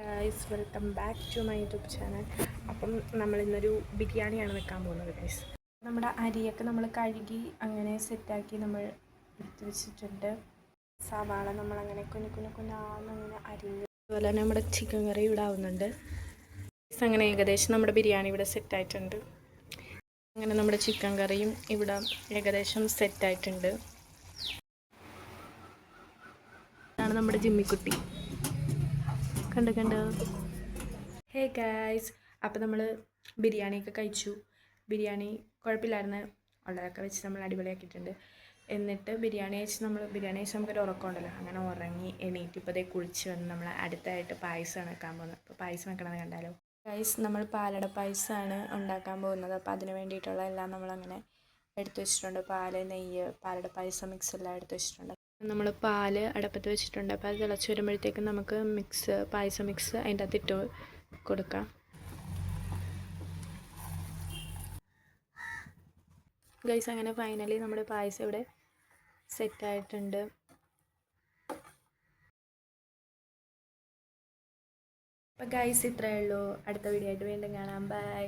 Guys, welcome back to my YouTube channel. അപ്പം നമ്മളിന്നൊരു ബിരിയാണിയാണ് വെക്കാൻ പോകുന്നത് ഗൈസ്. നമ്മുടെ അരിയൊക്കെ നമ്മൾ കഴുകി അങ്ങനെ സെറ്റാക്കി നമ്മൾ എടുത്ത് വെച്ചിട്ടുണ്ട്. സവാള നമ്മളങ്ങനെ കുഞ്ഞാന്നങ്ങനെ അരിഞ്ഞ്, അതുപോലെ തന്നെ നമ്മുടെ ചിക്കൻ കറി ഇവിടെ ആവുന്നുണ്ട്. അങ്ങനെ ഏകദേശം നമ്മുടെ ബിരിയാണി ഇവിടെ സെറ്റായിട്ടുണ്ട്. അങ്ങനെ നമ്മുടെ ചിക്കൻ കറിയും ഇവിടെ ഏകദേശം സെറ്റായിട്ടുണ്ട്. ഇതാണ് നമ്മുടെ ജിമ്മിക്കുട്ടി. കണ്ട് ഹേ ഗൈസ്, അപ്പോൾ നമ്മൾ ബിരിയാണിയൊക്കെ കഴിച്ചു. ബിരിയാണി കുഴപ്പമില്ലായിരുന്നു, ഉള്ളതൊക്കെ വെച്ച് നമ്മൾ അടിപൊളിയാക്കിയിട്ടുണ്ട്. എന്നിട്ട് ബിരിയാണി കഴിച്ച് നമുക്കൊരു ഉറക്കമുണ്ടല്ലോ, അങ്ങനെ ഉറങ്ങി എണീറ്റ് ഇപ്പോൾ അതേ കുളിച്ച് വന്ന് നമ്മൾ അടുത്തായിട്ട് പായസമാണ് വെക്കാൻ പോകുന്നത്. അപ്പോൾ പായസം വെക്കണമെന്ന് കണ്ടാലോ ഗൈസ്. നമ്മൾ പാലട പായസമാണ് ഉണ്ടാക്കാൻ പോകുന്നത്. അപ്പോൾ അതിന് വേണ്ടിയിട്ടുള്ള എല്ലാം നമ്മളങ്ങനെ എടുത്തു വെച്ചിട്ടുണ്ട്. പാല്, നെയ്യ്, പാലട പായസം മിക്സ് എല്ലാം എടുത്ത് വെച്ചിട്ടുണ്ട്. നമ്മൾ പാല് അടുപ്പത്ത് വെച്ചിട്ടുണ്ട്. അപ്പോൾ അത് തിളച്ച് വരുമ്പോഴത്തേക്കും നമുക്ക് പായസം മിക്സ് അതിൻ്റെ അകത്ത് ഇട്ട് കൊടുക്കാം. ഗൈസ്, അങ്ങനെ ഫൈനലി നമ്മുടെ പായസം ഇവിടെ സെറ്റായിട്ടുണ്ട്. അപ്പോൾ ഗൈസ്, ഇത്രയേ ഉള്ളൂ. അടുത്ത വീഡിയോ ആയിട്ട് വീണ്ടും കാണാം. ബൈ.